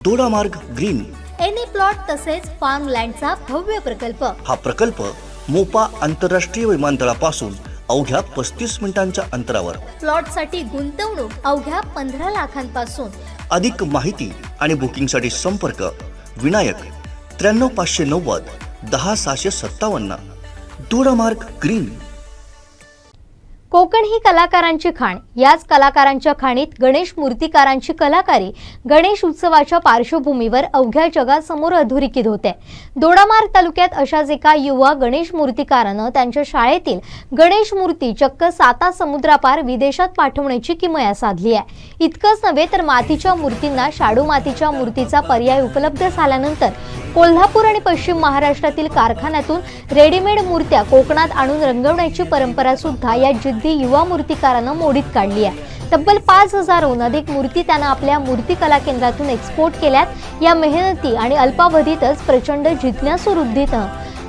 Dodamarg green any plot तसेच form लँडचा भव्य प्रकल्प। हा प्रकल्प मोपा आंतरराष्ट्रीय विमानतळापासून अवघ्या 35 मिनिटांच्या अंतरावर। प्लॉटसाठी गुंतवणूक अवघ्या 15 लाखांपासून। अधिक माहिती आणि बुकिंगसाठी संपर्क विनायक 93590 10657। दोडामार्ग ग्रीन। कोकण ही कलाकारांची खाण। याच कलाकारांच्या खाणीत गणेश मूर्तिकारांची कलाकारी गणेश उत्सवाच्या पार्श्वभूमीवर अवघ्या जगासमोर अधोरेखित होते। दोडामार्ग तालुक्यात अशाच एका युवा गणेश मूर्तिकारानं त्यांच्या शाळेतील गणेश मूर्ती चक्क 7 समुद्रापार विदेशात पाठवण्याची किमया साधली आहे। इतकंच नव्हे तर मातीच्या मूर्तींना शाडू मातीच्या मूर्तीचा पर्याय उपलब्ध झाल्यानंतर कोल्हापूर आणि पश्चिम महाराष्ट्रातील कारखान्यातून रेडीमेड मूर्त्या कोकणात आणून रंगवण्याची परंपरा सुद्धा या जिद्दी युवा मूर्तिकारानं मोडीत काढली आहे। तब्बल 5000हून अधिक मूर्ती त्यानं आपल्या मूर्ती कला केंद्रातून एक्सपोर्ट केल्यात। या मेहनती आणि अल्पावधीतच प्रचंड जिज्ञासू वृद्धीनं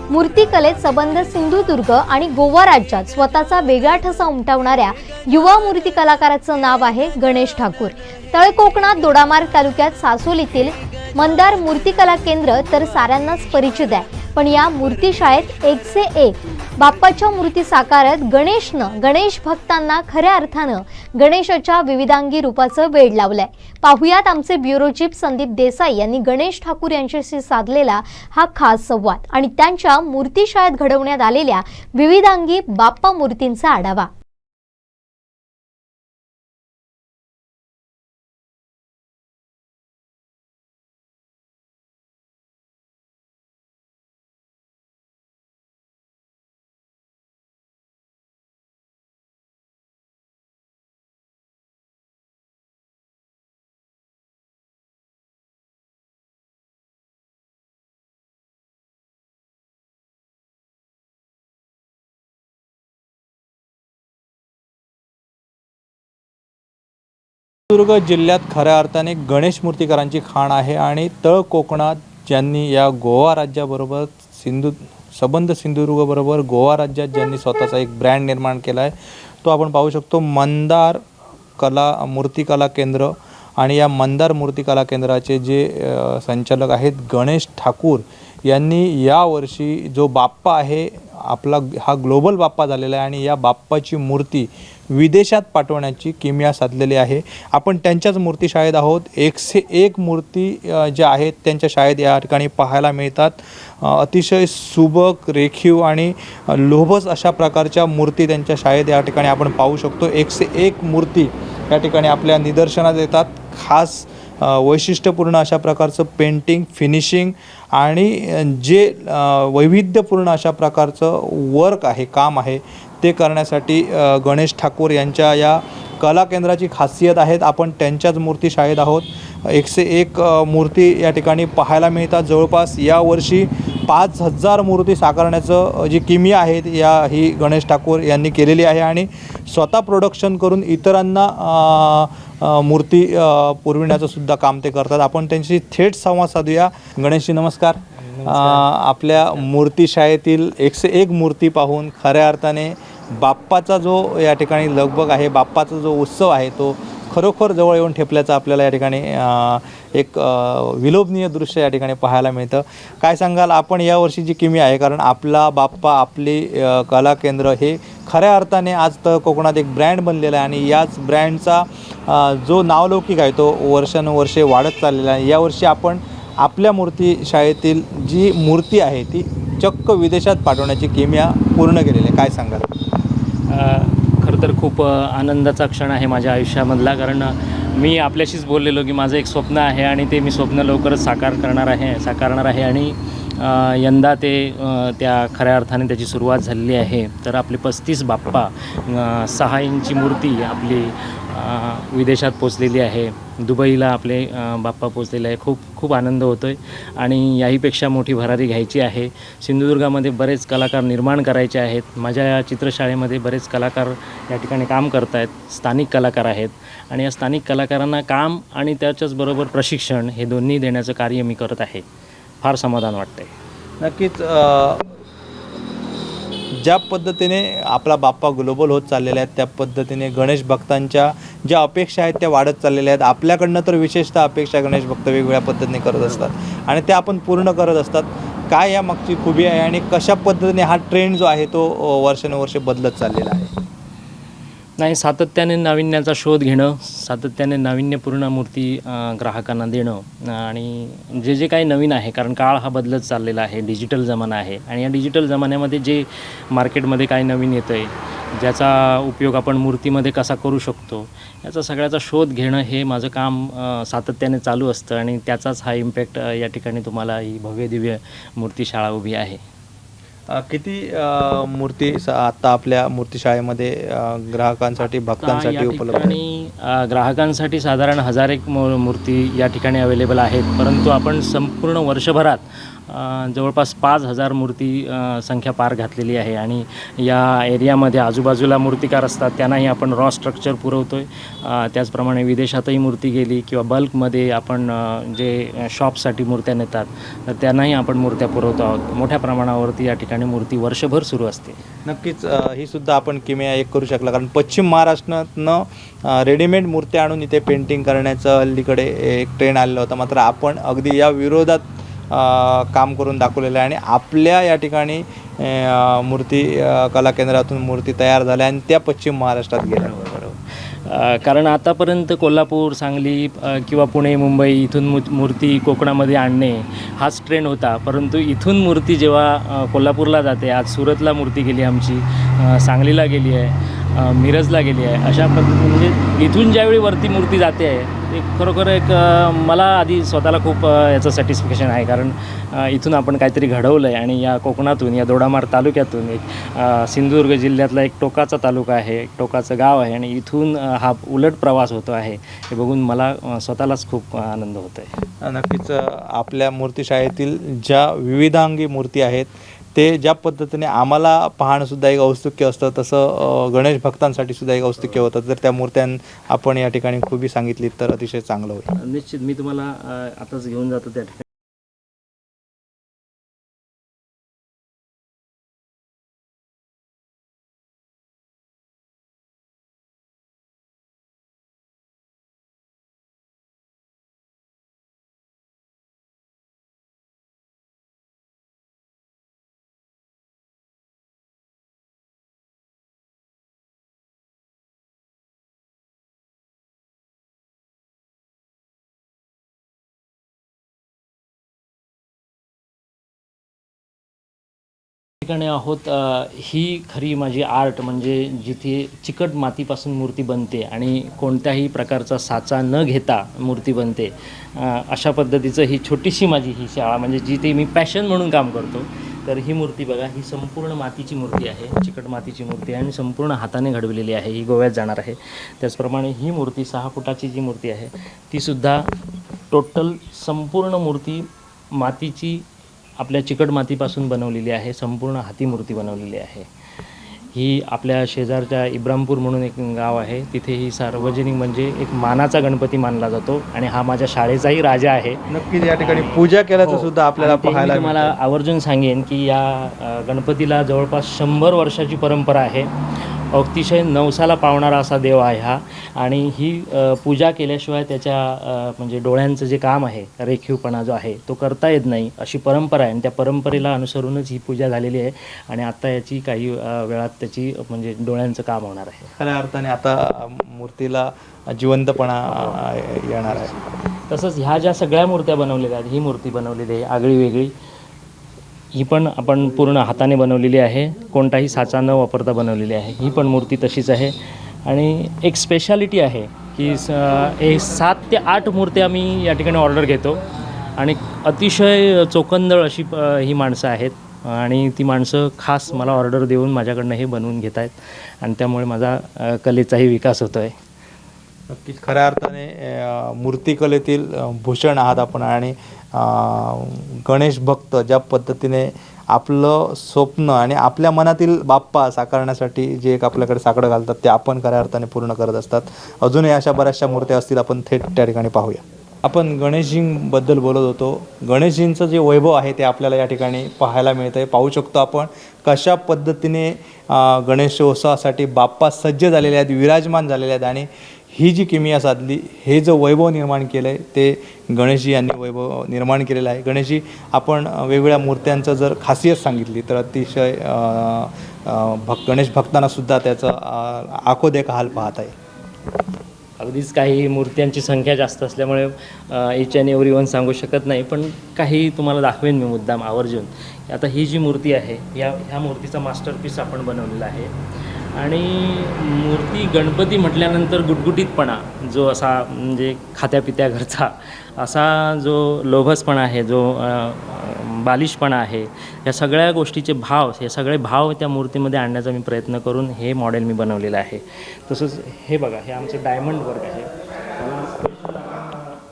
मूर्तिकलेत संबंध सिंधुदुर्ग आणि गोवा राज्यात स्वतःचा वेगळा ठसा उमटवणाऱ्या युवा मूर्ती कलाकाराचं नाव आहे गणेश ठाकूर। तळ कोकणात दोडामार्ग तालुक्यात सासोलीतील मंदार मूर्ती कला केंद्र तर साऱ्यांनाच परिचित आहे। पण या मूर्ती शाळेत 1 से 1 बाप्पाच्या मूर्ती साकारत गणेश भक्तांना खऱ्या अर्थानं गणेशाच्या विविधांगी रूपाचं वेड लावलंय। पाहुयात आमचे ब्युरो चीफ संदीप देसाई यांनी गणेश ठाकूर यांच्याशी साधलेला हा खास संवाद आणि त्यांच्या मूर्ती शाळेत घडवण्यात आलेल्या विविधांगी बाप्पा मूर्तींचा आढावा। सिंधुदुर्ग जिल्ह्यात खऱ्या अर्थाने गणेश मूर्तिकारांची खाण आहे आणि तळ कोकणात ज्यांनी या गोवा राज्याबरोबर संबंध सिंधुदुर्गबरोबर गोवा राज्यात ज्यांनी स्वतःचा एक ब्रँड निर्माण केला आहे तो आपण पाहू शकतो मंदार मूर्तिकला केंद्र। आणि या मंदार मूर्तिकला केंद्राचे जे संचालक आहेत गणेश ठाकूर यांनी यावर्षी जो बाप्पा आहे आपला हा ग्लोबल बाप्पा झालेला आहे आणि या बाप्पाची मूर्ती विदेशात पाठवण्याची किमया साधलेली आहे। आपण त्यांच्याच मूर्ती शाळेत आहोत। 1 से 1 मूर्ती ज्या आहेत त्यांच्या शाळेत या ठिकाणी पाहायला मिळतात। अतिशय सुबक रेखीव आणि लोभस अशा प्रकारच्या मूर्ती त्यांच्या शाळेत या ठिकाणी आपण पाहू शकतो। 1 से 1 मूर्ती या ठिकाणी आपल्या निदर्शनात येतात। खास वैशिष्ट्यपूर्ण अशा प्रकारचं पेंटिंग फिनिशिंग आणि जे वैविध्यपूर्ण अशा प्रकारचं वर्क आहे काम आहे ते करण्यासाठी गणेश ठाकूर यांच्या या कला केंद्राची खासियत आहेत। आपण त्यांच्याच मूर्ती शाळेत आहोत। 1 से 1 मूर्ती या ठिकाणी पाहायला मिळतात। जवळपास यावर्षी 5000 मूर्ती साकारण्याचं जी किमया आहे ही गणेश ठाकूर यांनी केलेली आहे आणि स्वतः प्रोडक्शन करून इतरांना मूर्ती पुरविण्याचं सुद्धा काम ते करतात। आपण त्यांची थेट संवाद साधूया। गणेशजी नमस्कार। आपल्या मूर्ती शाळेतील 1 से 1 मूर्ती पाहून खऱ्या अर्थाने बाप्पाचा जो या ठिकाणी लगबग आहे बाप्पाचा जो उत्सव आहे तो खरोखर जवळ येऊन ठेपल्याचं आपल्याला या ठिकाणी एक विलोभनीय दृश्य या ठिकाणी पाहायला मिळतं। काय सांगाल आपण यावर्षी जी किमया आहे कारण आपला बाप्पा आपली कला केंद्र हे खऱ्या अर्थाने आज तर कोकणात एक ब्रँड बनलेला आहे आणि याच ब्रँडचा जो नावलौकिक आहे तो वर्षानुवर्षे वाढत चाललेला आहे। यावर्षी आपण आपल्या मूर्ती शाळेतील जी मूर्ती आहे ती चक्क विदेशात पाठवण्याची किमया पूर्ण केलेली आहे। काय सांगाल? खरं तर खूप आनंदाचा क्षण आहे माझ्या आयुष्यामधला कारण मी आपल्याशीच बोललेलो की माझं एक स्वप्न आहे आणि ते मी स्वप्न लवकरच साकारणार आहे आणि यंदा ते त्या खऱ्या अर्थाने त्याची सुरुवात झालेली आहे। तर आपले 35 बाप्पा 6 इंची मूर्ती आपली विदेशात पोचलेली आहे। दुबईला आपले बाप्पा पोचलेले आहे। खूप आनंद होतो आहे आणि याहीपेक्षा मोठी भरारी घ्यायची आहे। सिंधुदुर्गामध्ये बरेच कलाकार निर्माण करायचे आहेत। माझ्या या चित्रशाळेमध्ये बरेच कलाकार या ठिकाणी काम करत आहेत। स्थानिक कलाकार आहेत आणि या स्थानिक कलाकारांना काम आणि त्याच्याचबरोबर प्रशिक्षण हे दोन्ही देण्याचं कार्य मी करत आहे। फार समाधान वाटतं आहे। नक्कीच ज्या पद्धतीने आपला बाप्पा ग्लोबल होत चाललेला आहे त्या पद्धतीने गणेश भक्तांच्या ज्या अपेक्षा आहेत त्या वाढत चाललेल्या आहेत. आपल्याकडनं तर विशेषतः अपेक्षा गणेश भक्त वेगवेगळ्या पद्धतीने करत असतात आणि त्या आपण पूर्ण करत असतात. काय या मागची खूबी आहे आणि कशा पद्धतीने हा ट्रेंड जो आहे तो वर्षानुवर्षे बदलत चाललेला आहे? नाही, सातत्याने नाविन्याचा शोध घेणं, सातत्याने नाविन्यपूर्ण मूर्ती ग्राहकांना देणं आणि जे काही नवीन आहे, कारण काळ हा बदलत चाललेला आहे, डिजिटल जमाना आहे आणि या डिजिटल जमान्यामध्ये जे मार्केटमध्ये काय नवीन येतं आहे, ज्याचा उपयोग आपण मूर्तीमध्ये कसा करू शकतो, याचा सगळ्याचा शोध घेणं हे माझं काम सातत्याने चालू असतं आणि त्याचाच हा इम्पॅक्ट या ठिकाणी तुम्हाला ही भव्य दिव्य मूर्तीशाळा उभी आहे. किती मूर्ती आता आपल्या मूर्तीशाळेमध्ये ग्राहकांसाठी भक्तांसाठी उपलब्ध आहे? आणि ग्राहकांसाठी साधारण 1000 मूर्ती या ठिकाणी अवेलेबल आहेत, परंतु आपण संपूर्ण वर्षभरात जवळपास 5000 मूर्ती संख्या पार घातलेली आहे आणि या एरियामध्ये आजूबाजूला मूर्तिकार असतात त्यांनाही आपण रॉ स्ट्रक्चर पुरवतो आहे. त्याचप्रमाणे विदेशातही मूर्ती गेली किंवा बल्कमध्ये आपण जे शॉपसाठी मूर्त्या नेतात तर त्यांनाही आपण मूर्त्या पुरवतो आहोत. मोठ्या प्रमाणावरती या ठिकाणी मूर्ती वर्षभर सुरू असते. नक्कीच ही सुद्धा आपण किमया एक करू शकला, कारण पश्चिम महाराष्ट्रातनं रेडीमेड मूर्त्या आणून इथे पेंटिंग करण्याचं हल्लीकडे एक ट्रेंड आलेला होता. मात्र आपण अगदी या विरोधात काम करून दाखवलेलं आहे आणि आपल्या या ठिकाणी मूर्ती कला केंद्रातून मूर्ती तयार झाल्या आणि त्या पश्चिम महाराष्ट्रात गेल्या. कारण आतापर्यंत कोल्हापूर, सांगली किंवा पुणे, मुंबई इथून मूर्ती कोकणामध्ये आणणे हाच ट्रेंड होता. परंतु इथून मूर्ती जेव्हा कोल्हापूरला जाते, आज सुरतला मूर्ती गेली आमची, सांगलीला गेली आहे, मिरजला गेली आहे, अशा पद्धतीने म्हणजे इथून ज्यावेळी वरती मूर्ती जाते आहे ते खरोखर एक मला आधी स्वतःला खूप याचं सॅटिस्फॅक्शन आहे. कारण इथून आपण काहीतरी घडवलं आहे आणि या कोकणातून, या दोडामार्ग तालुक्यातून एक सिंधुदुर्ग जिल्ह्यातला एक टोकाचा तालुका आहे, एक टोकाचं गाव आहे आणि इथून हा उलट प्रवास होतो आहे हे बघून मला स्वतःलाच खूप आनंद होतो आहे. नक्कीच आपल्या मूर्तीशाळेतील ज्या विविधांगी मूर्ती आहेत ते ज्या पद्धतीने आम्हाला पाहणंसुद्धा एक औत्सुक्य असतं तसं गणेश भक्तांसाठी सुद्धा एक औत्सुक्य होतं. जर त्या मूर्त्यां आपण या ठिकाणी खूबी सांगितली तर अतिशय चांगलं होईल. निश्चित मी तुम्हाला आताच घेऊन जातो त्या ठिकाणी. ठिकाणी आहोत. ही खरी माझी आर्ट म्हणजे जिथे चिकट मातीपासून मूर्ती बनते आणि कोणत्याही प्रकारचा साचा न घेता मूर्ती बनते, अशा पद्धतीचं ही छोटीशी माझी ही शाळा म्हणजे जिथे मी पॅशन म्हणून काम करतो. तर ही मूर्ती बघा, ही संपूर्ण मातीची मूर्ती आहे, चिकट मातीची मूर्ती आहे आणि संपूर्ण हाताने घडवलेली आहे. ही गोव्यात जाणार आहे. त्याचप्रमाणे ही मूर्ती 6 फुटाची जी मूर्ती आहे तीसुद्धा टोटल संपूर्ण मूर्ती मातीची, आपल्या चिकट मातीपासून बनवलेली आहे. संपूर्ण हाती मूर्ती बनवलेली आहे. ही आपल्या शेजारच्या इब्रामपूर म्हणून एक गाव आहे, तिथे ही सार्वजनिक म्हणजे एक मानाचा गणपती मानला जातो आणि हा माझ्या शाळेचाही राजा आहे. नक्कीच या ठिकाणी पूजा केल्याचं सुद्धा आपल्याला पाहायला मिळतं. मला आवर्जून सांगेन की या गणपतीला जवळपास 100 वर्षाची परंपरा आहे. अतिशय नवसाला पावणारा असा देव आहे हा आणि ही पूजा केल्याशिवाय त्याच्या म्हणजे डोळ्यांचं जे काम आहे, रेखीवपणा जो आहे तो करता येत नाही, अशी परंपरा आहे आणि त्या परंपरेला अनुसरूनच ही पूजा झालेली आहे आणि आता याची काही वेळात त्याची म्हणजे डोळ्यांचं काम होणार आहे. खऱ्या अर्थाने आता मूर्तीला जिवंतपणा येणार आहे. तसंच ह्या ज्या सगळ्या मूर्त्या बनवलेल्या आहेत, ही मूर्ती बनवलेली आहे आगळी वेगळी, ही पण आपण पूर्ण हाताने बनवलेली आहे, कोणताही साचा न वापरता बनवलेली आहे. ही पण मूर्ती तशीच आहे आणि एक स्पेशालिटी आहे की 7 ते 8 मूर्त्या मी या ठिकाणी ऑर्डर घेतो आणि अतिशय चोखंदळ अशी ही माणसं आहेत आणि ती माणसं खास मला ऑर्डर देऊन माझ्याकडनं हे बनवून घेत आहेत आणि त्यामुळे माझा कलेचाही विकास होतो आहे. नक्कीच खऱ्या अर्थाने मूर्तिकलेतील भूषण आहात आपण आणि गणेश भक्त ज्या पद्धतीने आपलं स्वप्न आणि आपल्या मनातील बाप्पा साकारण्यासाठी जे एक आपल्याकडे साकडं घालतात ते आपण खऱ्या अर्थाने पूर्ण करत असतात. अजूनही अशा बऱ्याचशा मूर्त्या असतील, आपण थेट त्या ठिकाणी पाहूया. आपण गणेशजींबद्दल बोलत होतो. गणेशजींचं जे वैभव आहे ते आपल्याला या ठिकाणी पाहायला मिळतं आहे. पाहू शकतो आपण कशा पद्धतीने गणेशोत्सवासाठी बाप्पा सज्ज झालेले आहेत, विराजमान झालेले आहेत आणि ही जी किमिया साधली, हे जो वैभव निर्माण केलं आहे ते गणेशजी यांनी वैभव निर्माण केलेलं आहे. गणेशजी, आपण वेगवेगळ्या मूर्त्यांचं जर खासियत सांगितली तर अतिशय गणेश भक्तांनासुद्धा त्याचं आखो देखा हाल पाहत आहे. अगदीच काही मूर्त्यांची संख्या जास्त असल्यामुळे इच अँड एव्हरी वन सांगू शकत नाही, पण काही तुम्हाला दाखवेन मी मुद्दाम आवर्जून. आता ही जी मूर्ती आहे ह्या मूर्तीचा मास्टरपीस आपण बनवलेला आहे. आणि मूर्ती गणपती म्हटल्यानंतर गुटगुटीतपणा जो असा म्हणजे खात्यापित्या घरचा असा जो लोभसपणा आहे, जो बालिशपणा आहे, या सगळ्या गोष्टीचे भाव, हे सगळे भाव त्या मूर्तीमध्ये आणण्याचा मी प्रयत्न करून हे मॉडेल मी बनवलेलं आहे. तसंच हे बघा, हे आमचं डायमंड वर्क आहे.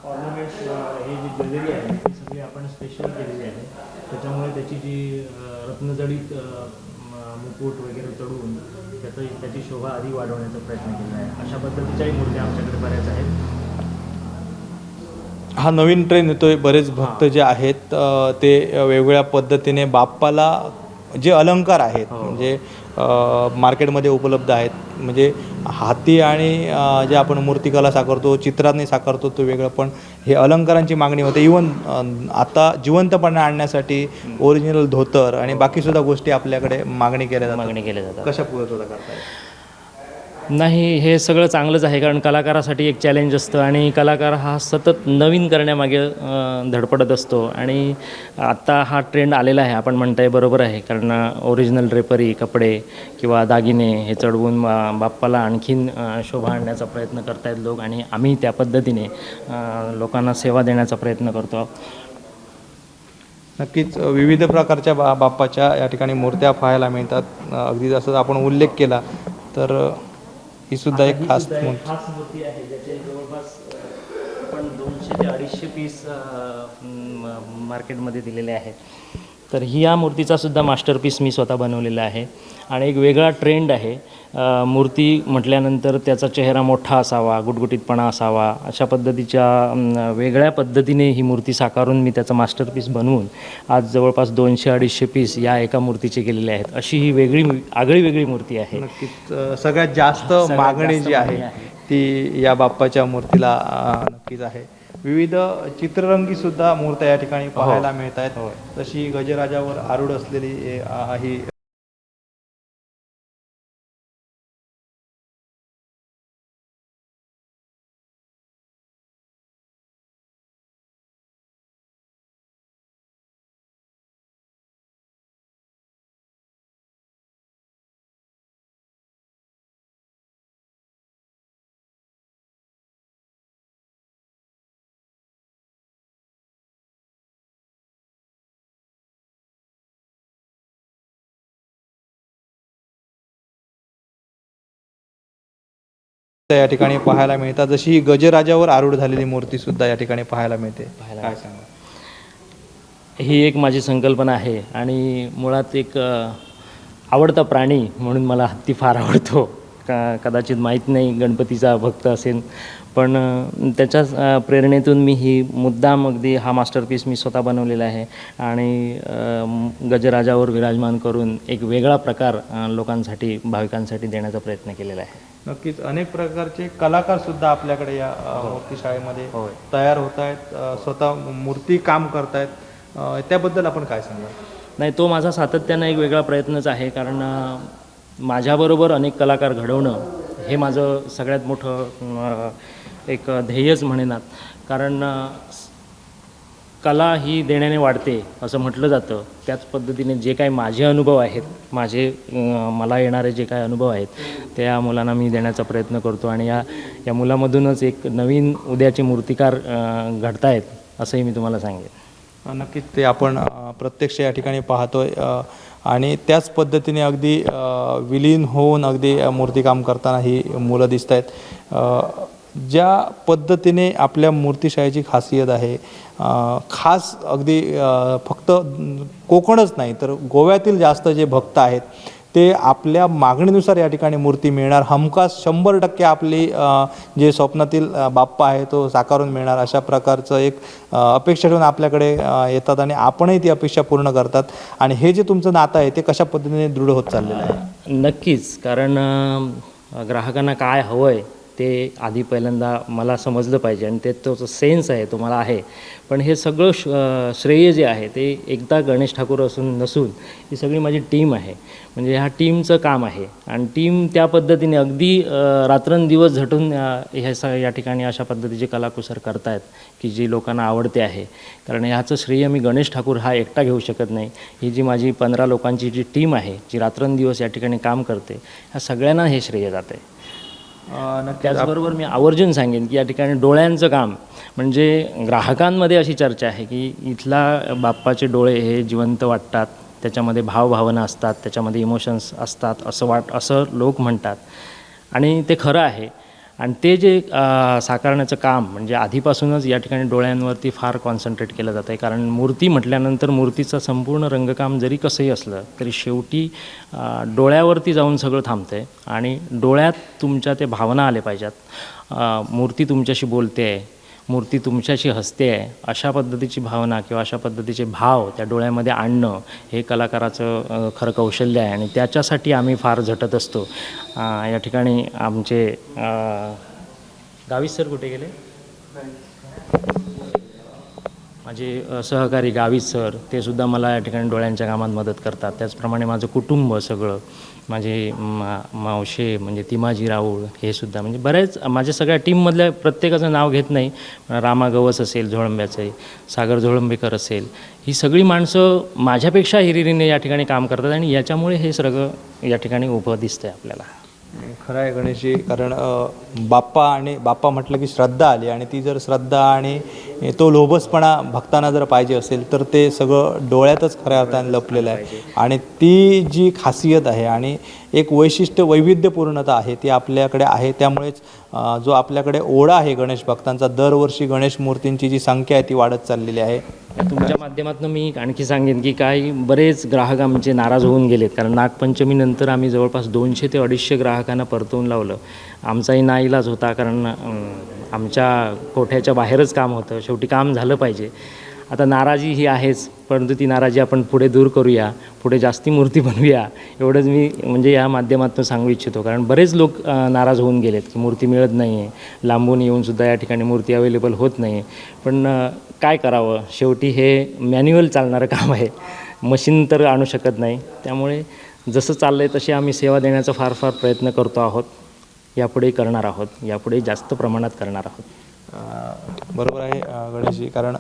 ऑर्नामेंट्स, हे जी ज्वेलरी आहे ती सगळी आपण स्पेशल केलेली आहे. त्याच्यामुळे त्याची जी रत्नजडित मुकुट वगैरे चढवून त्याची शोभा अधिक वाढवण्याचा प्रयत्न केला आहे. अशा पद्धतीच्याही मूर्त्या आमच्याकडे बऱ्याच आहेत. हा नवीन ट्रेंड येतोय. बरेच भक्त जे आहेत ते वेगवेगळ्या पद्धतीने बाप्पाला जे अलंकार आहेत म्हणजे मार्केटमध्ये उपलब्ध आहेत, म्हणजे हाती आणि जे आपण मूर्तिकला साकारतो, चित्रांनी साकारतो तो वेगळं, पण हे अलंकारांची मागणी होते. इवन आता जिवंतपणा आणण्यासाठी ओरिजिनल धोतर आणि बाकीसुद्धा गोष्टी आपल्याकडे मागणी केल्या जातात. कशा पूर्तता करताय? नाही, हे सगळं चांगलंच आहे, कारण कलाकारासाठी एक चॅलेंज असतं आणि कलाकार हा सतत नवीन करण्यामागे धडपडत असतो. आणि आत्ता हा ट्रेंड आलेला आहे, आपण म्हणताय बरोबर आहे, कारण ओरिजिनल ड्रेपरी, कपडे किंवा दागिने हे चढवून बाप्पाला आणखीन शोभा आणण्याचा प्रयत्न करतायत लोक, आणि आम्ही त्या पद्धतीने लोकांना सेवा देण्याचा प्रयत्न करतो. नक्कीच विविध प्रकारच्या बाप्पाच्या या ठिकाणी मूर्त्या पाहायला मिळतात. अगदी जसं आपण उल्लेख केला तर ही सुद्धा एक खास मूर्ती आहे, ज्याचे जवळपास आपण 200 ते 250 पीस मार्केटमध्ये दिलेले आहेत. तर ही या मूर्तीचा सुद्धा मास्टरपीस मी स्वतः बनवलेला आहे. आणि एक वेगळा ट्रेंड आहे, मूर्ती म्हटल्यानंतर त्याचा चेहरा मोठा असावा, गुटगुटीतपणा असावा, अशा पद्धतीच्या वेगळ्या पद्धतीने ही मूर्ती साकारून मी त्याचा मास्टरपीस बनवून आज जवळपास 200-250 पीस या एका मूर्तीचे केलेले आहेत. अशी ही वेगळी मूर्ती आहे. नक्कीच सगळ्यात जास्त मागणी जी आहे ती या बाप्पाच्या मूर्तीला नक्कीच आहे. विविध चित्ररंगीसुद्धा मूर्त्या या ठिकाणी पाहायला मिळत आहेत. तशी गजराजावर आरूढ असलेली ही या ठिकाणी पाहायला मिळतात. जशी ही गजराजावर आरूढ झालेली मूर्ती सुद्धा या ठिकाणी पाहायला मिळते. काय सांगा? ही एक माझी संकल्पना आहे आणि मुळात एक आवडता प्राणी म्हणून मला हत्ती फार आवडतो. कदाचित माहीत नाही, गणपतीचा भक्त असेल, पण त्याच्याच प्रेरणेतून मी ही मुद्दाम अगदी हा मास्टरपीस मी स्वतः बनवलेला आहे. आणि गजराजावर विराजमान करून एक वेगळा प्रकार लोकांसाठी, भाविकांसाठी देण्याचा प्रयत्न केलेला आहे. नक्कीच अनेक प्रकारचे कलाकार सुद्धा आपल्याकडे या मूर्तीशाळेमध्ये तयार होत आहेत, स्वतः मूर्ती काम करतायत. त्याबद्दल आपण काय सांगा? नाही, तो माझा सातत्यानं एक वेगळा प्रयत्नच आहे, कारण माझ्याबरोबर अनेक कलाकार घडवणं हे माझं सगळ्यात मोठं एक ध्येयच म्हणेनात. कारण कला ही देण्याने वाढते असं म्हटलं जातं. त्याच पद्धतीने जे काही माझे अनुभव आहेत, मला येणारे जे काही अनुभव आहेत, त्या मुलांना मी देण्याचा प्रयत्न करतो. आणि या मुलामधूनच एक नवीन उद्याचे मूर्तिकार घडतायत असंही मी तुम्हाला सांगेन. नक्कीच ते आपण प्रत्यक्ष या ठिकाणी पाहतोय आणि त्याच पद्धतीने अगदी विलीन होऊन अगदी मूर्तिकाम करताना ही मुलं दिसत आहेत. ज्या पद्धतीने आपल्या मूर्तिशाळेची खासियत आहे, खास अगदी फक्त कोकणच नाही तर गोव्यातील जास्त जे भक्त आहेत ते आपल्या मागणीनुसार या ठिकाणी मूर्ती मिळणार, हमखास 100% आपली जे स्वप्नातील बाप्पा आहे तो साकारून मिळणार, अशा प्रकारचं एक अपेक्षा ठेवून आपल्याकडे येतात आणि आपणही ती अपेक्षा पूर्ण करतात. आणि हे जे तुमचं नातं आहे ते कशा पद्धतीने दृढ होत चाललेलं आहे? नक्कीच, कारण ग्राहकांना काय हवं आहे ते आधी पहिल्यांदा मला समजलं पाहिजे आणि ते तो सेन्स आहे तो मला आहे. पण हे सगळं श्रेय जे आहे ते एकदा गणेश ठाकूर नसून ही सगळी माझी टीम आहे. म्हणजे ह्या टीमचं काम आहे आणि टीम त्या पद्धतीने अगदी रात्रंदिवस झटून या ठिकाणी अशा पद्धतीचे कलाकुसर करतायत की जी लोकांना आवडते आहे. कारण ह्याचं श्रेय मी गणेश ठाकूर हा एकटा घेऊ शकत नाही. ही जी माझी 15 लोकांची जी टीम आहे जी रात्रंदिवस या ठिकाणी काम करते ह्या सगळ्यांना हे श्रेय जातं आहे. त्याचबरोबर मी आवर्जून सांगेन की या ठिकाणी डोळ्यांचं काम म्हणजे ग्राहकांमध्ये अशी चर्चा आहे की इथला बाप्पाचे डोळे हे जिवंत वाटतात, त्याच्यामध्ये भावभावना असतात, त्याच्यामध्ये इमोशन्स असतात असं लोक म्हणतात आणि ते खरं आहे. आणि ते जे साकारण्याचं काम म्हणजे आधीपासूनच या ठिकाणी डोळ्यांवरती फार कॉन्सन्ट्रेट केलं जातं आहे. कारण मूर्ती म्हटल्यानंतर मूर्तीचं संपूर्ण रंगकाम जरी कसंही असलं तरी शेवटी डोळ्यावरती जाऊन सगळं थांबतं आहे आणि डोळ्यात तुमच्या ते भावना आले पाहिजेत. मूर्ती तुमच्याशी बोलते आहे, मूर्ती तुमच्याशी हसते आहे, अशा पद्धतीची भावना किंवा अशा पद्धतीचे भाव त्या डोळ्यामध्ये आणणं हे कलाकाराचं खरं कौशल्य आहे आणि त्याच्यासाठी आम्ही फार झटत असतो. या ठिकाणी आमचे गावित सर कुठे गेले? माझे सहकारी गावित सर ते सुद्धा मला या ठिकाणी डोळ्यांच्या कामात मदत करतात. त्याचप्रमाणे माझं कुटुंब सगळं, माझे मावशे म्हणजे तिमाजी राऊळ हे सुद्धा म्हणजे बरेच माझ्या सगळ्या टीममधल्या प्रत्येकाचं नाव घेत नाही. रामा गवस असेल झोळंब्याचे, सागर झोळंबेकर असेल, ही सगळी माणसं माझ्यापेक्षा हिरिरीने या ठिकाणी काम करतात आणि याच्यामुळे हे सगळं या ठिकाणी उभं दिसतं आहे आपल्याला. खरं आहे गणेशजी, कारण बाप्पा म्हटलं की श्रद्धा आली आणि ती जर श्रद्धा आणि तो लोभसपणा भक्तांना जर पाहिजे असेल तर ते सगळं डोळ्यातच खऱ्या अर्थाने लपलेलं आहे. आणि ती जी खासियत आहे आणि एक वैविध्यपूर्णता आहे ती आपल्याकडे आहे. त्यामुळेच जो आपल्याकडे ओढा आहे गणेश भक्तांचा, दरवर्षी गणेश मूर्तींची जी संख्या आहे ती वाढत चाललेली आहे. तुमच्या माध्यमातून मी आणखी सांगेन की काही बरेच ग्राहक आमचे नाराज होऊन गेलेत. कारण नागपंचमीनंतर आम्ही जवळपास 200 ते 250 ग्राहकांना परतवून लावलं. आमचाही नाईलाज होता कारण आमच्या कोठ्याच्या बाहेरच काम होतं, शेवटी काम झालं पाहिजे. आता नाराजी ही आहेच, परंतु ती नाराजी आपण पुढे दूर करूया, पुढे जास्ती मूर्ती बनवूया एवढंच मी म्हणजे या माध्यमातून सांगू इच्छितो. कारण बरेच लोक नाराज होऊन गेलेत की मूर्ती मिळत नाही आहे, लांबून येऊनसुद्धा या ठिकाणी मूर्ती अवेलेबल होत नाही. पण काय करावं, शेवटी हे मॅन्युअल चालणारं काम आहे, मशीन तर आणू शकत नाही. त्यामुळे जसं चाललं आहे तशी आम्ही सेवा देण्याचा फार प्रयत्न करतो आहोत, यापुढेही करणार आहोत, यापुढे जास्त प्रमाणात करणार आहोत. बरोबर आहे गणेशजी, कारण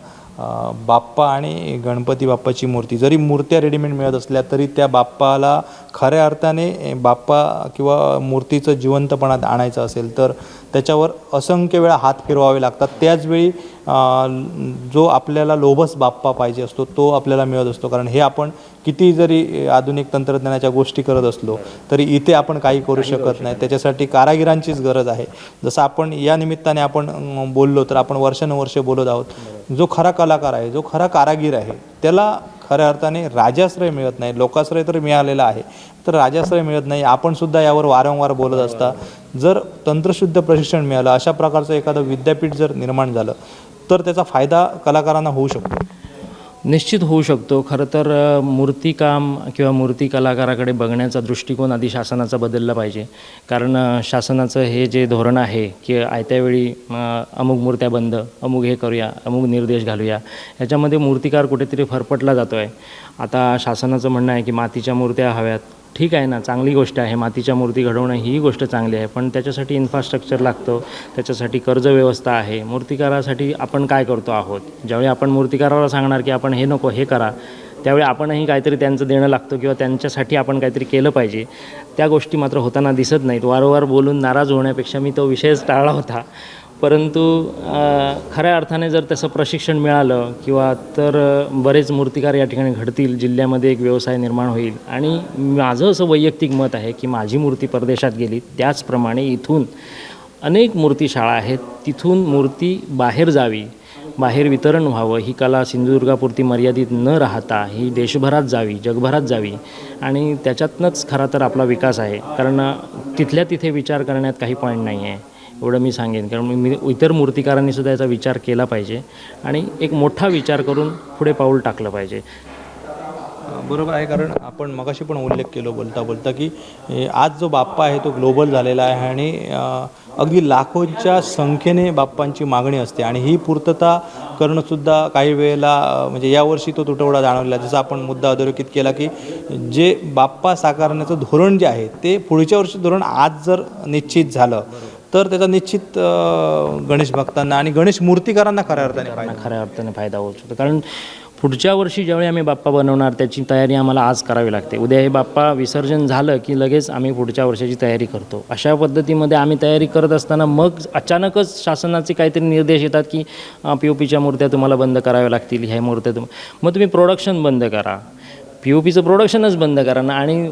बाप्पा आणि गणपती बाप्पाची मूर्ती जरी मूर्त्या रेडीमेड मिळत असल्या तरी त्या बाप्पाला खऱ्या अर्थाने बाप्पा किंवा मूर्तीचं जिवंतपणा आणायचं असेल तर त्याच्यावर असंख्य वेळा हात फिरवावे लागतात. त्याचवेळी जो आपल्याला लोभस बाप्पा पाहिजे असतो तो आपल्याला मिळत असतो. कारण हे आपण किती जरी आधुनिक तंत्रज्ञानाच्या गोष्टी करत असलो तरी इथे आपण काही करू शकत नाही. त्याच्यासाठी कारागिरांचीच गरज आहे. जसं आपण या निमित्ताने आपण बोललो तर आपण वर्षानुवर्ष बोलत आहोत. जो खरा कलाकार आहे, जो खरा कारागीर आहे, त्याला खऱ्या अर्थाने राजाश्रय मिळत नाही. लोकाश्रय तर मिळालेला आहे, तर राजाश्रय मिळत नाही. आपण सुद्धा यावर वारंवार बोलत असता. जर तंत्रशुद्ध प्रशिक्षण मिळालं, अशा प्रकारचं एखादं विद्यापीठ जर निर्माण झालं तर त्याचा फायदा कलाकारांना होऊ शकतो. निश्चित होऊ शकतो. खरं तर मूर्तिकाम किंवा मूर्ती कलाकाराकडे बघण्याचा दृष्टिकोन आधी शासनाचा बदलला पाहिजे. कारण शासनाचं हे जे धोरण आहे की आयत्यावेळी अमुक मूर्त्या बंद, अमुक हे करूया, अमुक निर्देश घालूया, ह्याच्यामध्ये मूर्तिकार कुठेतरी फरफटला जातो आहे. आता शासनाचं म्हणणं आहे की मातीच्या मूर्त्या हव्यात. ठीक आहे ना, चांगली गोष्ट आहे, मातीच्या मूर्ती घडवणं ही गोष्ट चांगली आहे. पण त्याच्यासाठी इन्फ्रास्ट्रक्चर लागतं, त्याच्यासाठी कर्ज व्यवस्था आहे. मूर्तिकारासाठी आपण काय करतो आहोत, ज्यावेळी आपण मूर्तिकाराला सांगणार की आपण हे नको हे करा, त्यावेळी आपणही काहीतरी त्यांचं देणं लागतं किंवा त्यांच्यासाठी आपण काहीतरी केलं पाहिजे. त्या गोष्टी मात्र होताना दिसत नाहीत. वारंवार बोलून नाराज होण्यापेक्षा मी तो विषयच टाळला होता. परंतु खऱ्या अर्थाने जर तसं प्रशिक्षण मिळालं किंवा तर बरेच मूर्तिकार या ठिकाणी घडतील, जिल्ह्यामध्ये एक व्यवसाय निर्माण होईल. आणि माझं असं वैयक्तिक मत आहे की माझी मूर्ती परदेशात गेली, त्याचप्रमाणे इथून अनेक मूर्तीशाळा आहेत, तिथून मूर्ती बाहेर जावी, बाहेर वितरण व्हावं. ही कला सिंधुदुर्गापुरती मर्यादित न राहता ही देशभरात जावी, जगभरात जावी. आणि त्याच्यातनंच खरा तर आपला विकास आहे. कारण तिथल्या तिथे विचार करण्यात काही पॉईंट नाही आहे, एवढं मी सांगेन. कारण मी इतर मूर्तिकारांनीसुद्धा याचा विचार केला पाहिजे आणि एक मोठा विचार करून पुढे पाऊल टाकलं पाहिजे. बरोबर आहे, कारण आपण मगाशी पण उल्लेख केलो बोलता की आज जो बाप्पा आहे तो ग्लोबल झालेला आहे आणि अगदी लाखोंच्या संख्येने बाप्पांची मागणी असते आणि ही पूर्तता करणंसुद्धा काही वेळेला म्हणजे यावर्षी तो तुटवडा जाणवलेला. जसं आपण मुद्दा अधोरेखित केला की जे बाप्पा साकारण्याचं धोरण जे आहे ते पुढच्या वर्षी धोरण आज जर निश्चित झालं तर त्याचा निश्चित गणेश भक्तांना आणि गणेश मूर्तिकारांना खऱ्या अर्थाने फायदा होऊ शकतो. कारण पुढच्या वर्षी ज्यावेळी आम्ही बाप्पा बनवणार त्याची तयारी आम्हाला आज करावी लागते. उद्या हे बाप्पा विसर्जन झालं की लगेच आम्ही पुढच्या वर्षाची तयारी करतो. अशा पद्धतीमध्ये आम्ही तयारी करत असताना मग अचानकच शासनाचे काहीतरी निर्देश येतात की POPच्या मूर्त्या तुम्हाला बंद कराव्या लागतील, ह्या मूर्त्या मग तुम्ही प्रोडक्शन बंद करा, POPचं प्रोडक्शनच बंद करा ना. आणि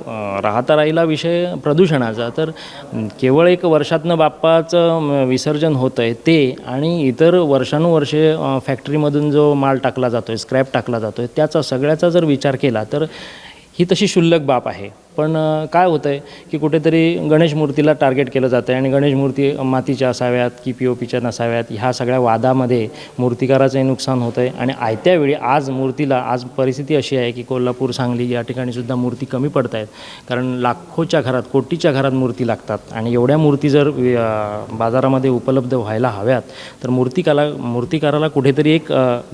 राहिला विषय प्रदूषणाचा, तर केवळ एक वर्षातनं बाप्पाचं विसर्जन होतं आहे ते आणि इतर वर्षानुवर्षे फॅक्टरीमधून जो माल टाकला जातो आहे, स्क्रॅप टाकला जातो आहे, त्याचा सगळ्याचा जर विचार केला तर ही तशी क्षुल्लक बाब आहे. पण काय होतं आहे की कुठेतरी गणेश मूर्तीला टार्गेट केलं जातं आहे आणि गणेश मूर्ती मातीच्या असाव्यात की POPच्या नसाव्यात, ह्या सगळ्या वादामध्ये मूर्तिकाराचंही नुकसान होतं आहे. आणि आयत्या वेळी आज परिस्थिती अशी आहे की कोल्हापूर, सांगली या ठिकाणीसुद्धा मूर्ती कमी पडत आहेत. कारण लाखोच्या घरात, कोटीच्या घरात मूर्ती लागतात आणि एवढ्या मूर्ती जर बाजारामध्ये उपलब्ध व्हायला हव्यात तर मूर्तिकाराला कुठेतरी एक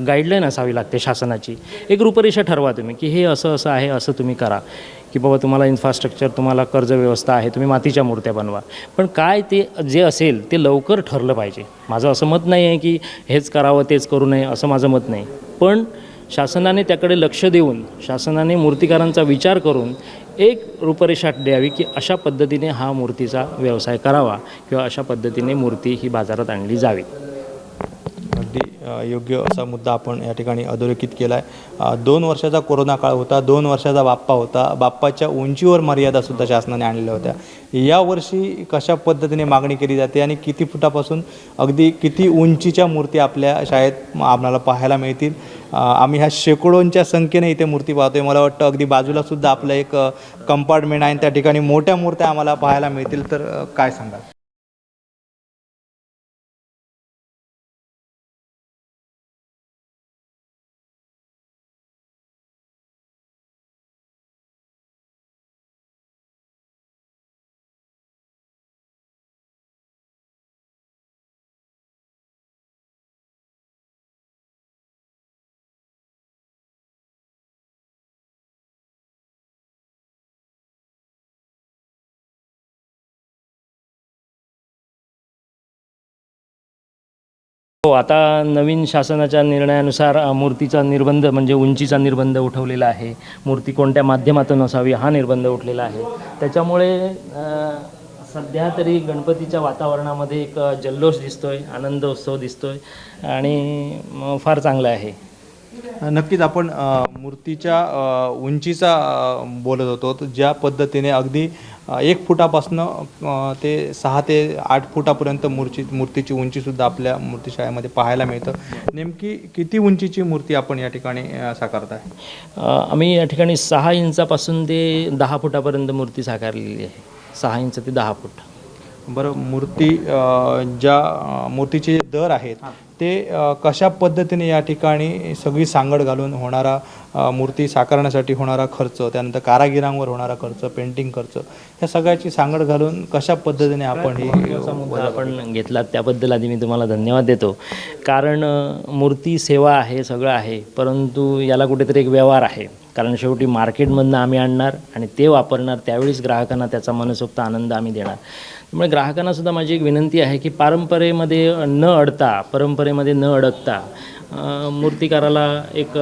गाईडलाईन असावी लागते शासनाची. एक रूपरेषा ठरवा तुम्ही की हे असं आहे, असं तुम्ही करा की बाबा तुम्हाला इन्फ्रास्ट्रक्चर, तुम्हाला कर्ज व्यवस्था आहे, तुम्ही मातीच्या मूर्त्या बनवा. पण काय ते जे असेल ते लवकर ठरलं पाहिजे. माझं असं मत नाही आहे की हेच करावं तेच करू नये, असं माझं मत नाही. पण शासनाने त्याकडे लक्ष देऊन, शासनाने मूर्तिकारांचा विचार करून एक रूपरेषा द्यावी की अशा पद्धतीने हा मूर्तीचा व्यवसाय करावा किंवा अशा पद्धतीने मूर्ती ही बाजारात आणली जावी. अगदी योग्य असा मुद्दा आपण या ठिकाणी अधोरेखित केला आहे. 2 वर्षाचा कोरोना काळ होता, 2 वर्षाचा बाप्पा होता, बाप्पाच्या उंचीवर मर्यादासुद्धा शासनाने आणलेल्या होत्या. यावर्षी कशा पद्धतीने मागणी केली जाते आणि किती फुटापासून अगदी किती उंचीच्या मूर्ती आपल्या शाळेत आम्हाला पाहायला मिळतील? आम्ही ह्या शेकडोंच्या संख्येने इथे मूर्ती पाहतोय. मला वाटतं अगदी बाजूलासुद्धा आपलं एक कंपार्टमेंट आहे, त्या ठिकाणी मोठ्या मूर्त्या आम्हाला पाहायला मिळतील. तर काय सांगाल? हो, आता नवीन शासनाच्या निर्णयानुसार मूर्तीचा निर्बंध म्हणजे उंचीचा निर्बंध उठवलेला आहे. मूर्ती कोणत्या माध्यमातून असावी हा निर्बंध उठलेला आहे. त्याच्यामुळे सध्या तरी गणपतीच्या वातावरणामध्ये एक जल्लोष दिसतोय, आनंदोत्सव दिसतोय आणि फार चांगलं आहे. नक्कीच आपण मूर्तीच्या उंचीचा बोलत होतो. तर ज्या पद्धतीने अगदी 1 फुटापासनं ते 6 ते 8 फुटापर्यंत मूर्तीची उंचीसुद्धा आपल्या मूर्तिशाळेमध्ये पाहायला मिळतं. नेमकी किती उंचीची मूर्ती आपण या ठिकाणी साकारताय? आम्ही या ठिकाणी 6 इंचापासून ते 10 फुटापर्यंत मूर्ती साकारलेली आहे. 6 इंच ते 10 फूट. बरं, ज्या मूर्तीचे दर आहेत ते कशा पद्धतीने या ठिकाणी सगळी सांगड घालून होणारा मूर्ती साकारण्यासाठी होणारा खर्च, त्यानंतर कारागिरांवर होणारा खर्च, पेंटिंग खर्च, ह्या सगळ्याची सांगड घालून कशा पद्धतीने आपण ही मुद्दा आपण घेतला त्याबद्दल आधी मी तुम्हाला धन्यवाद देतो. कारण मूर्ती सेवा आहे, सगळं आहे, परंतु याला कुठेतरी एक व्यवहार आहे. कारण शेवटी मार्केटमधनं आम्ही आणणार आणि ते वापरणार, त्यावेळीच ग्राहकांना त्याचा मनसोक्त आनंद आम्ही देणार. त्यामुळे ग्राहकांनासुद्धा माझी एक विनंती आहे की परंपरेमध्ये न अडकता मूर्तिकाराला एक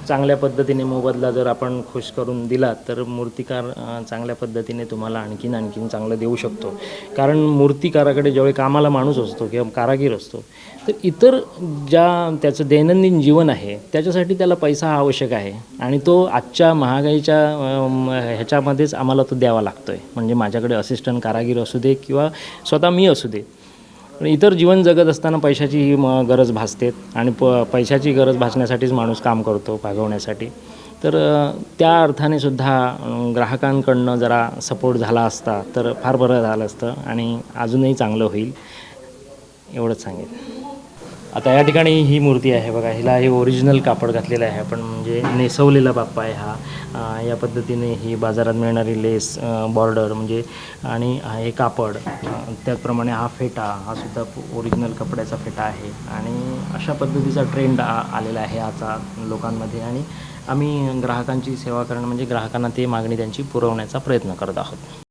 चांगल्या पद्धतीने मोबदला जर आपण खुश करून दिला तर मूर्तिकार चांगल्या पद्धतीने तुम्हाला आणखीन चांगलं देऊ शकतो. कारण मूर्तिकाराकडे ज्यावेळी कामाला माणूस असतो किंवा कारागीर असतो तर इतर त्याचं दैनंदिन जीवन आहे त्याच्यासाठी त्याला पैसा हा आवश्यक आहे आणि तो आजच्या महागाईच्या ह्याच्यामध्येच आम्हाला तो द्यावा लागतो आहे. म्हणजे माझ्याकडे असिस्टंट कारागीर असू दे किंवा स्वतः मी असू दे, पण इतर जीवन जगत असताना पैशाची ही गरज भासते आणि पैशाची गरज भासण्यासाठीच माणूस काम करतो, भागवण्यासाठी. तर त्या अर्थाने सुद्धा ग्राहकांकडनं जरा सपोर्ट झाला असता तर फार बरं झालं असतं आणि अजूनही चांगलं होईल, एवढंच सांगेन. आता या ठिकाणी ही मूर्ती आहे बघा, हिला हे ओरिजिनल कापड घातलेलं आहे आपण, म्हणजे नेसवलेला बाप्पा आहे हा. या पद्धतीने ही बाजारात मिळणारी लेस बॉर्डर म्हणजे आणि हे कापड, त्याचप्रमाणे हा फेटा, हा सुद्धा ओरिजिनल कपड्याचा फेटा आहे. आणि अशा पद्धतीचा ट्रेंड आलेला आहे आता लोकांमध्ये, आणि आम्ही ग्राहकांची सेवा करणं म्हणजे ग्राहकांना ते मागणी त्यांची पुरवण्याचा प्रयत्न करत आहोत.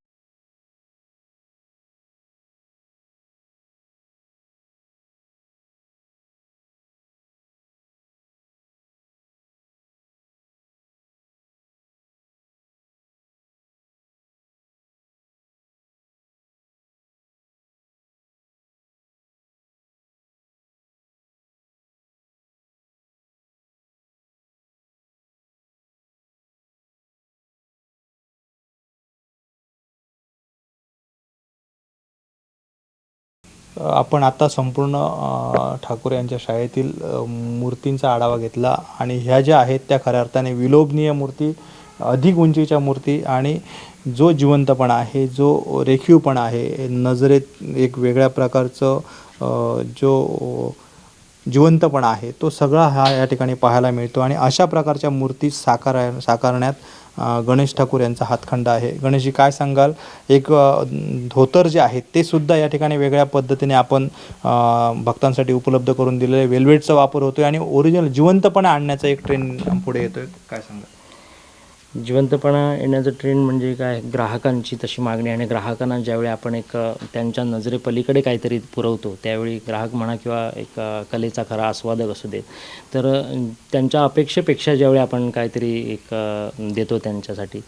आपण आता संपूर्ण ठाकूर यांच्या शाळेतील मूर्तींचा आढावा घेतला आणि ह्या ज्या आहेत त्या खऱ्या अर्थाने विलोभनीय मूर्ती, अधिक उंचीच्या मूर्ती आणि जो जिवंतपणा आहे, जो रेखीवपणा आहे, नजरेत एक वेगळ्या प्रकारचं जो जिवंतपणा आहे तो सगळा हा या ठिकाणी पाहायला मिळतो. आणि अशा प्रकारच्या मूर्ती साकारण्यात गणेश ठाकूर यांचा हातखंडा आहे. गणेशजी, काय सांगाल? एक धोतर जे आहे ते सुद्धा या ठिकाणी वेगळ्या पद्धतीने आपण भक्तांसाठी उपलब्ध करून दिलेले, वेल्वेटचा वापर होतोय आणि ओरिजिनल जिवंतपणा आणण्याचा एक ट्रेंड पुढे येतोय. काय सांगाल? जिवंतपणा येण्याचं ट्रेंड म्हणजे काय, ग्राहकांची तशी मागणी, आणि ग्राहकांना ज्यावेळी आपण एक त्यांच्या नजरेपलीकडे काहीतरी पुरवतो त्यावेळी ग्राहक म्हणा किंवा एक कलेचा खरा आस्वादक असू दे, तर त्यांच्या अपेक्षेपेक्षा ज्यावेळी आपण काहीतरी एक देतो त्यांच्यासाठी,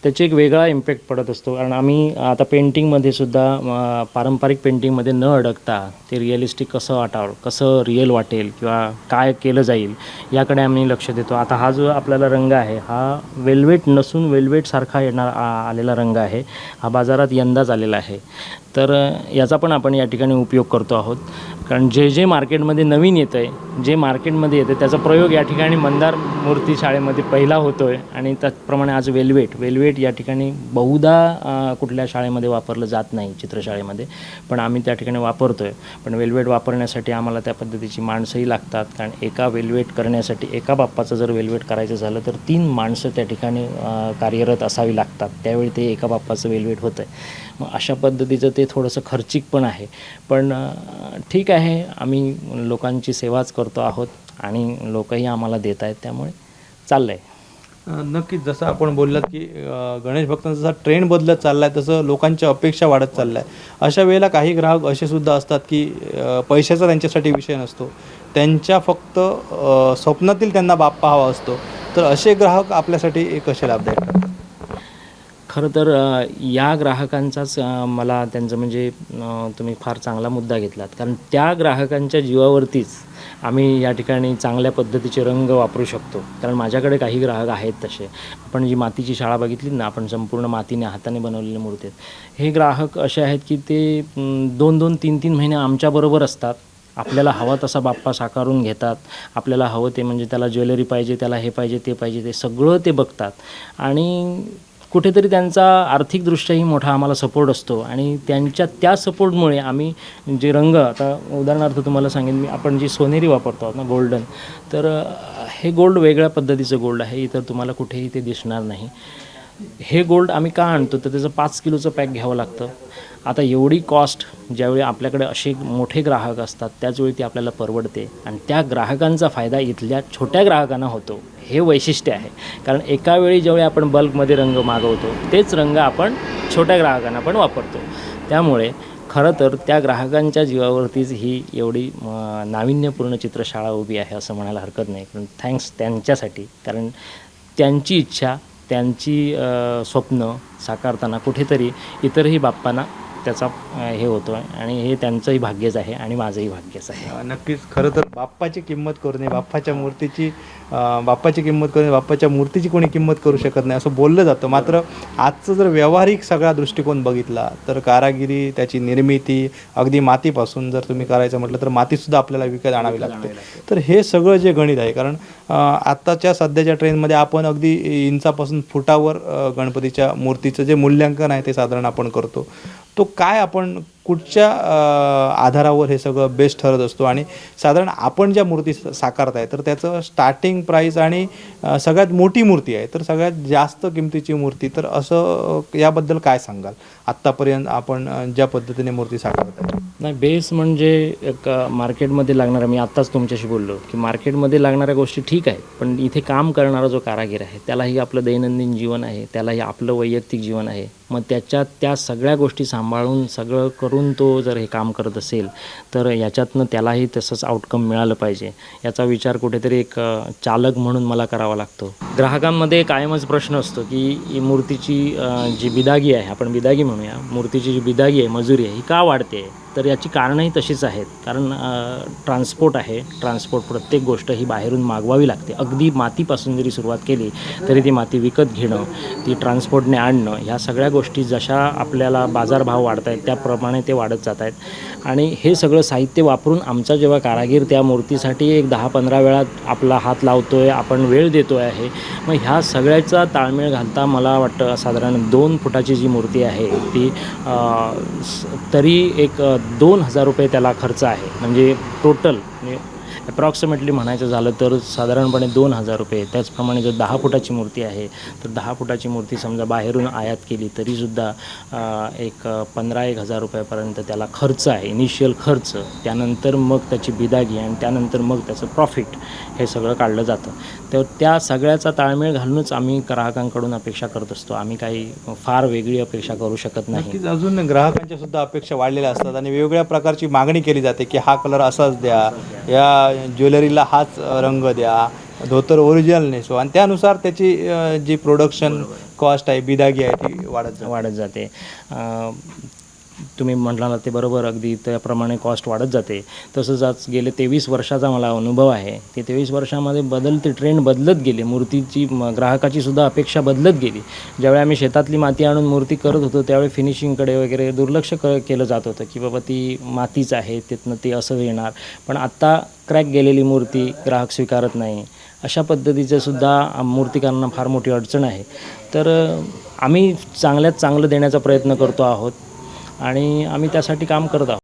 त्याची एक वेगळा इम्पॅक्ट पडत असतो. कारण आम्ही आता पेंटिंगमध्ये सुद्धा पारंपरिक पेंटिंगमध्ये न अडकता ते रिअलिस्टिक कसं वाटावं, कसं रिअल वाटेल किंवा काय केलं जाईल याकडे आम्ही लक्ष देतो. आता हा जो आपल्याला रंग आहे हा वेल्वेट नसून वेल्वेटसारखा आलेला रंग आहे. हा बाजारात यंदाच आलेला आहे, तर याचा पण आपण या ठिकाणी उपयोग करतो आहोत. कारण जे मार्केटमध्ये नवीन येतं आहे, जे मार्केटमध्ये येतं त्याचा प्रयोग या ठिकाणी मंदार मूर्ती शाळेमध्ये पहिला होतो आहे. आणि त्याचप्रमाणे आज वेल्वेट या ठिकाणी बहुधा कुठल्या शाळेमध्ये वापरलं जात नाही, चित्रशाळेमध्ये, पण आम्ही त्या ठिकाणी वापरतो आहे. पण वेल्वेट वापरण्यासाठी आम्हाला त्या पद्धतीची माणसंही लागतात. कारण एका वेल्वेट करण्यासाठी, एका बाप्पाचं जर वेल्वेट करायचं झालं तर 3 माणसं त्या ठिकाणी कार्यरत असावी लागतात, त्यावेळी ते एका बाप्पाचं वेल्वेट होतं आहे. मग अशा पद्धतीचं ते थोडंसं खर्चिक पण आहे, पण ठीक आहे, आम्ही लोकांची सेवाच करतो आहोत आणि लोकही आम्हाला देत आहेत, त्यामुळे चाललं आहे. नक्कीच, जसं आपण बोललात की गणेश भक्तांचा जसा ट्रेंड बदलत चालला आहे तसं लोकांच्या अपेक्षा वाढत चालल्या आहे. अशा वेळेला काही ग्राहक असे सुद्धा असतात की पैशाचा त्यांच्यासाठी विषय नसतो, त्यांच्या फक्त स्वप्नातील त्यांना बाप्पा हवा असतो, तर असे ग्राहक आपल्यासाठी कसे लाभदायक ठरतात? खरं तर या ग्राहकांचाच मला त्यांचं म्हणजे तुम्ही फार चांगला मुद्दा घेतलात. कारण त्या ग्राहकांच्या जीवावरतीच आम्ही या ठिकाणी चांगल्या पद्धतीचे रंग वापरू शकतो. कारण माझ्याकडे काही ग्राहक आहेत तसे. आपण जी मातीची शाळा बघितली ना, आपण संपूर्ण मातीने हाताने बनवलेल्या मूर्ती आहेत. हे ग्राहक असे आहेत की ते 2-2, 3-3 महिने आमच्याबरोबर असतात. आपल्याला हवा तसा बाप्पा साकारून घेतात. आपल्याला हवं ते म्हणजे त्याला ज्वेलरी पाहिजे, त्याला हे पाहिजे, ते पाहिजे, ते सगळं ते बघतात. आणि कुठेतरी त्यांचा आर्थिकदृष्ट्याही मोठा आम्हाला सपोर्ट असतो. आणि त्यांच्या त्या सपोर्टमुळे आम्ही जे रंग, आता उदाहरणार्थ तुम्हाला सांगेन मी, आपण जी सोनेरी वापरतो आहोत ना, गोल्डन, तर हे गोल्ड वेगळ्या पद्धतीचं गोल्ड आहे, इतर तुम्हाला कुठेही ते दिसणार नाही. हे गोल्ड आम्ही का आणतो तर त्याचं 5 किलोचं पॅक घ्यावं लागतं. आता एवढी कॉस्ट ज्यावेळी आपल्याकडे असे मोठे ग्राहक असतात त्याचवेळी ती आपल्याला परवडते, आणि त्या ग्राहकांचा फायदा इथल्या छोट्या ग्राहकांना होतो. हे वैशिष्ट्य आहे. कारण एका वेळी ज्यावेळी आपण बल्कमध्ये रंग मागवतो तेच रंग आपण छोट्या ग्राहकांना पण वापरतो. त्यामुळे खरं तर त्या ग्राहकांच्या जीवावरतीच ही एवढी नाविन्यपूर्ण चित्रशाळा उभी आहे असं म्हणायला हरकत नाही. पण थँक्स त्यांच्यासाठी, कारण त्यांची इच्छा, त्यांची स्वप्न साकारताना कुठेतरी इतरही बाप्पांना त्याचा हे होतो आहे, आणि हे त्यांचंही भाग्यच आहे आणि माझंही भाग्यच आहे. नक्कीच, खरं तर बाप्पाची किंमत करू नये, बाप्पाच्या किंमत करू नये, बाप्पाच्या मूर्तीची कोणी किंमत करू शकत नाही असं बोललं जातं. मात्र आजचं जर व्यावहारिक सगळा दृष्टिकोन बघितला तर कारागिरी, त्याची निर्मिती, अगदी मातीपासून जर तुम्ही करायचं म्हटलं तर मातीसुद्धा आपल्याला विकत आणावी लागते. तर हे सगळं जे गणित आहे, कारण आत्ताच्या सध्याच्या ट्रेंडमध्ये आपण अगदी इंचापासून फुटावर गणपतीच्या मूर्तीचं जे मूल्यांकन आहे ते साधारण आपण करतो. तो काय आपण कुठच्या आधारावर हे सगळं बेस्ट ठरत असतो आणि साधारण आपण ज्या मूर्ती साकारत आहे तर त्याचं स्टार्टिंग प्राईस आणि सगळ्यात मोठी मूर्ती आहे तर सगळ्यात जास्त किमतीची मूर्ती, तर असं याबद्दल काय सांगाल आत्तापर्यंत आपण ज्या पद्धतीने मूर्ती साकारत आहे? नाही, बेस म्हणजे एक मार्केटमध्ये लागणाऱ्या, मी आत्ताच तुमच्याशी बोललो की मार्केटमध्ये लागणाऱ्या गोष्टी ठीक आहेत, पण इथे काम करणारा जो कारागीर आहे त्यालाही आपलं दैनंदिन जीवन आहे, त्यालाही आपलं वैयक्तिक जीवन आहे. मग त्याच्यात त्या सगळ्या गोष्टी सांभाळून सगळं करून तो जर हे काम करत असेल तर याच्यातनं त्यालाही तसंच आउटकम मिळालं पाहिजे याचा विचार कुठेतरी एक चालक म्हणून मला करावा लागतो. ग्राहकांमध्ये कायमच प्रश्न असतो की ही मूर्तीची जी बिदागी आहे, आपण बिदागी म्हणूया, मूर्तीची जी बिदागी आहे, मजुरी आहे, ही का वाढते आहे? तर याची कारणंही तशीच आहेत. कारण ट्रान्सपोर्ट आहे, ट्रान्सपोर्ट प्रत्येक गोष्ट ही बाहेरून मागवावी लागते. अगदी मातीपासून जरी सुरुवात केली तरी ती माती विकत घेणं, ती ट्रान्सपोर्टने आणणं, ह्या सगळ्या गोष्टी जशा आपल्याला बाजारभाव वाढत आहेत त्याप्रमाणे ते वाढत जात आहेत. आणि हे सगळं साहित्य वापरून आमचा जेव्हा कारागीर त्या मूर्तीसाठी एक 10-15 वेळा आपला हात लावतो आहे, आपण वेळ देतो आहे, मग ह्या सगळ्याचा ताळमेळ घालता मला वाटतं साधारण 2 फुटाची जी मूर्ती आहे ती तरी एक 2,000 रुपये त्याला खर्च आहे. म्हणजे टोटल अप्रॉक्सिमेटली म्हणायचं झालं तर साधारणपणे 2,000 रुपये. त्याचप्रमाणे जर 10 फुटाची मूर्ती आहे तर 10 फुटाची मूर्ती समजा बाहेरून आयात केली तरीसुद्धा एक 15-1,000 रुपयापर्यंत त्याला खर्च आहे, इनिशियल खर्च. त्यानंतर मग त्याची बिदागी आणि त्यानंतर मग त्याचं प्रॉफिट हे सगळं काढलं जातं. तर त्या सगळ्याचा ताळमेळ घालूनच आम्ही ग्राहकांकडून अपेक्षा करत असतो. आम्ही काही फार वेगळी अपेक्षा करू शकत नाही. नक्कीच अजून ग्राहकांच्या सुद्धा अपेक्षा वाढलेल्या असतात आणि वेगवेगळ्या प्रकारची मागणी केली जाते की हा कलर असाच द्या, या ज्वेलरीला हाच रंग द्या, धोतर ओरिजिनल नेसो, आणि त्यानुसार त्याची जी प्रोडक्शन कॉस्ट आहे, बिदागी आहे, ती वाढत जाते. तुम्ही म्हटला ते बरोबर, अगदी त्याप्रमाणे कॉस्ट वाढत जाते. तसंच आज गेले 23 वर्षाचा मला अनुभव आहे. ते 23 वर्षामध्ये बदलते ट्रेंड बदलत गेले, मूर्तीची ग्राहकाची सुद्धा अपेक्षा बदलत गेली. ज्यावेळी आम्ही शेतातली माती आणून मूर्ती करत होतो त्यावेळी फिनिशिंगकडे वगैरे दुर्लक्ष केलं जात होतं की बाबा ती मातीच आहे, तिथनं ते असं येणार. पण आत्ता क्रॅक गेलेली मूर्ती ग्राहक स्वीकारत नाही, अशा पद्धतीचं सुद्धा मूर्तिकारांना फार मोठी अडचण आहे. तर आम्ही चांगल्यात चांगलं देण्याचा प्रयत्न करतो आहोत आणि आम्ही त्यासाठी काम करत आहोत.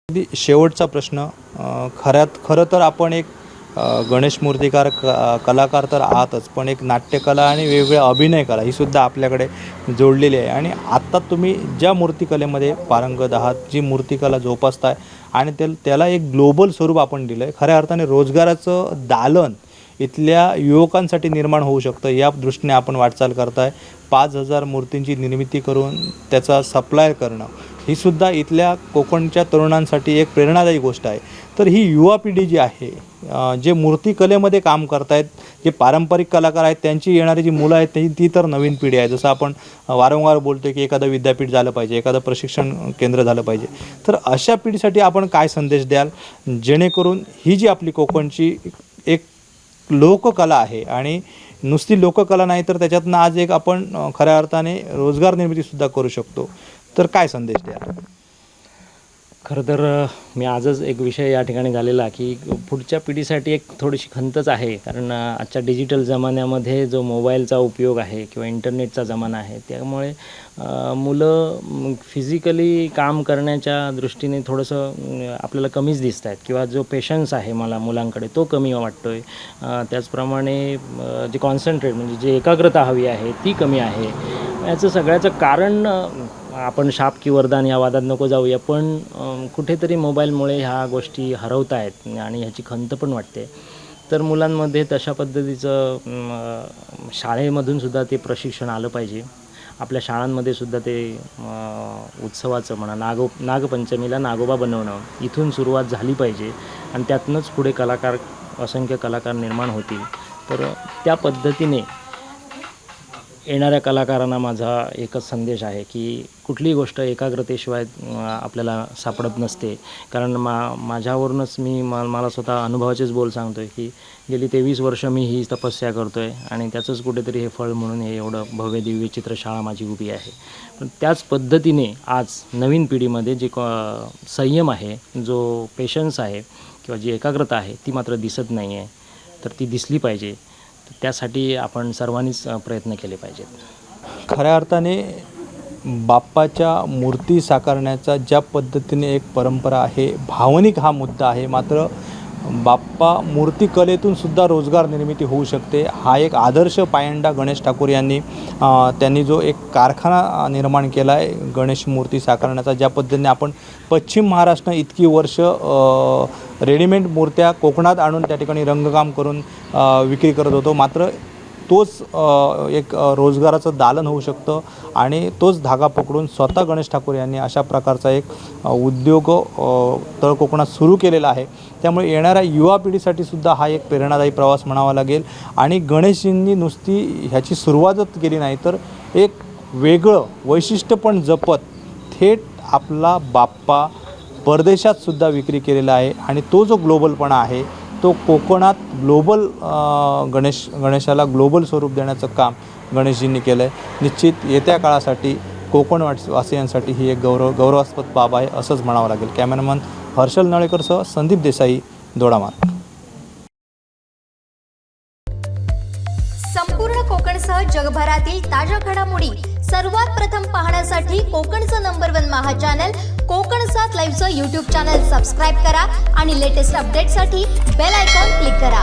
अगदी शेवटचा प्रश्न, खरं तर आपण एक गणेश मूर्तिकार कलाकार तर आहातच, पण एक नाट्यकला आणि वेगवेगळ्या अभिनय कला ही सुद्धा आपल्याकडे जोडलेली आहे. आणि आत्ता तुम्ही ज्या मूर्तिकलेमध्ये पारंगत आहात, जी मूर्तिकला जोपासताय आणि त्याला एक ग्लोबल स्वरूप आपण दिलं आहे, खऱ्या अर्थाने रोजगाराचं दालन इथल्या युवकांसाठी निर्माण होऊ शकतं, या दृष्टीने आपण वाटचाल करताय. 5,000 मूर्तींची निर्मिती करून त्याचा सप्लाय करणं ही सुद्धा इथल्या कोकणच्या तरुणांसाठी एक प्रेरणादायी गोष्ट आहे. तर ही युवा पिढी जी आहे, जे मूर्तिकलेमध्ये काम करतायत, जे पारंपरिक कलाकार आहेत, त्यांची येणारी जी मुलं आहेत ती तर नवीन पिढी आहे. जसं आपण वारंवार बोलतो की एखादं विद्यापीठ झालं पाहिजे, एखादं प्रशिक्षण केंद्र झालं पाहिजे. तर अशा पिढीसाठी आपण काय संदेश द्याल जेणेकरून ही जी आपली कोकणची एक लोककला आहे, आणि नुसती लोककला नाही तर त्याच्यातनं आज एक आपण खऱ्या अर्थाने रोजगार निर्मितीसुद्धा करू शकतो, तर काय संदेश द्याल? खरं तर मी आजच एक विषय या ठिकाणी झालेला की पुढच्या पिढीसाठी एक थोडीशी खंतच आहे. कारण आजच्या डिजिटल जमान्यामध्ये जो मोबाईलचा उपयोग आहे किंवा इंटरनेटचा जमाना आहे, त्यामुळे मुलं फिजिकली काम करण्याच्या दृष्टीने थोडंसं आपल्याला कमीच दिसत आहेत, किंवा जो पेशन्स आहे मला मुलांकडे तो कमी वाटतो आहे. त्याचप्रमाणे जे कॉन्सन्ट्रेट म्हणजे जे एकाग्रता हवी आहे ती कमी आहे. याचं सगळ्याचं कारण आपण शाप की वरदान या वादात नको जाऊया, पण कुठेतरी मोबाईलमुळे ह्या गोष्टी हरवत आहेत आणि ह्याची खंत पण वाटते. तर मुलांमध्ये तशा पद्धतीचं शाळेमधून सुद्धा ते प्रशिक्षण आलं पाहिजे. आपल्या शाळांमध्ये सुद्धा ते उत्सवाचं म्हणा, नागपंचमीला नागोबा बनवणं इथून सुरुवात झाली पाहिजे, आणि त्यातूनच पुढे असंख्य कलाकार निर्माण होतील. तर त्या पद्धतीने येणाऱ्या कलाकारांना माझा एकच संदेश आहे की कुठलीही गोष्ट एकाग्रतेशिवाय आपल्याला सापडत नसते. कारण माझ्यावरूनच मला स्वतः अनुभवाचेच बोल सांगतो आहे की गेली 23 वर्ष मी ही तपस्या करतो आहे आणि त्याचंच कुठेतरी हे फळ म्हणून हे एवढं भव्य दिव्य चित्रशाळा माझी उभी आहे. पण त्याच पद्धतीने आज नवीन पिढीमध्ये जे संयम आहे, जो पेशन्स आहे किंवा जी एकाग्रता आहे ती मात्र दिसत नाही आहे. तर ती दिसली पाहिजे. तर त्यासाठी आपण सर्वांनीच प्रयत्न केले पाहिजेत. खऱ्या अर्थाने बाप्पाच्या मूर्ती साकारण्याचा ज्या पद्धतीने एक परंपरा आहे, भावनिक हा मुद्दा आहे. मात्र बाप्पा मूर्तिकलेतून सुद्धा रोजगार निर्मिती होऊ शकते. हा एक आदर्श पायंडा गणेश ठाकूर त्यांनी जो एक कारखाना निर्माण केला आहे गणेश मूर्ती साकारण्याचा. ज्या पद्धतीने आपण पश्चिम महाराष्ट्र इतकी वर्ष रेडीमेड मूर्त्या कोकणात आणून त्या ठिकाणी रंगकाम करून विक्री करत होतो. मात्र तोच एक रोजगाराचं दालन होऊ शकतं आणि तोच धागा पकडून स्वतः गणेश ठाकूर यांनी अशा प्रकारचा एक उद्योग तळ कोकणात सुरू केलेला आहे. त्यामुळे येणाऱ्या युवा पिढीसाठी सुद्धा हा एक प्रेरणादायी प्रवास म्हणावा लागेल. आणि गणेशजींनी नुसती ह्याची सुरुवातच केली नाही तर एक वेगळं वैशिष्ट्य पण जपत थेट आपला बाप्पा परदेशात सुद्धा विक्री केलेला आहे. आणि तो जो ग्लोबलपणा आहे तो कोकणात ग्लोबल गणेशाला ग्लोबल स्वरूप देण्याचं काम गणेशजींनी केलं आहे. निश्चित येत्या काळासाठी कोकणवासियांसाठी ही एक गौरवास्पद बाब आहे असंच म्हणावं लागेल. कॅमेरामन हर्षल नळेकरसह संदीप देसाई, दोडामार्ग. संपूर्ण कोकणसह जगभरातील ताज्या घडामोडी सर्वात प्रथम पाहण्यासाठी कोकणचं नंबर 1 महा चॅनल कोकण 7 लाईव्हचं यूट्यूब चॅनल सबस्क्राईब करा आणि लेटेस्ट अपडेटसाठी बेल आयकॉन क्लिक करा.